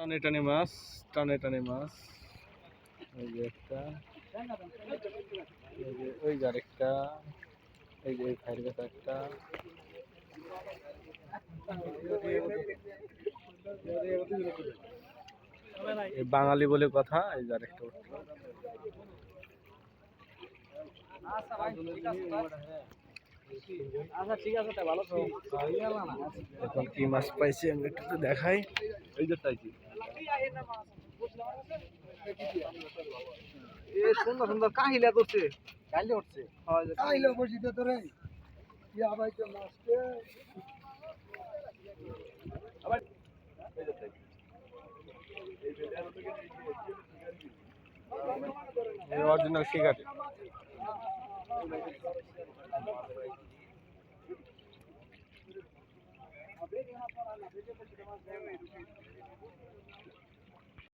টানে টানে মাছ, টানে টানে মাছ। এই যে একটা, এই যে ওই যে আরেকটা, এই যে ভাইয়ের কাছে একটা। এই বাঙালি বলে কথা, এই যে আরেকটা উঠলো। আচ্ছা ঠিক আছে, ভালো তো। এখন কি মাছ পাইছি আমি একটু তো দেখাই। এই যে চাইছি এ সুন্দর সুন্দর কাহিলা করছে, কাহিলা উঠছে। কাইলো বসিতে তোরে ইয়া বাইতে মাছকে অরিজিনাল শিকারি।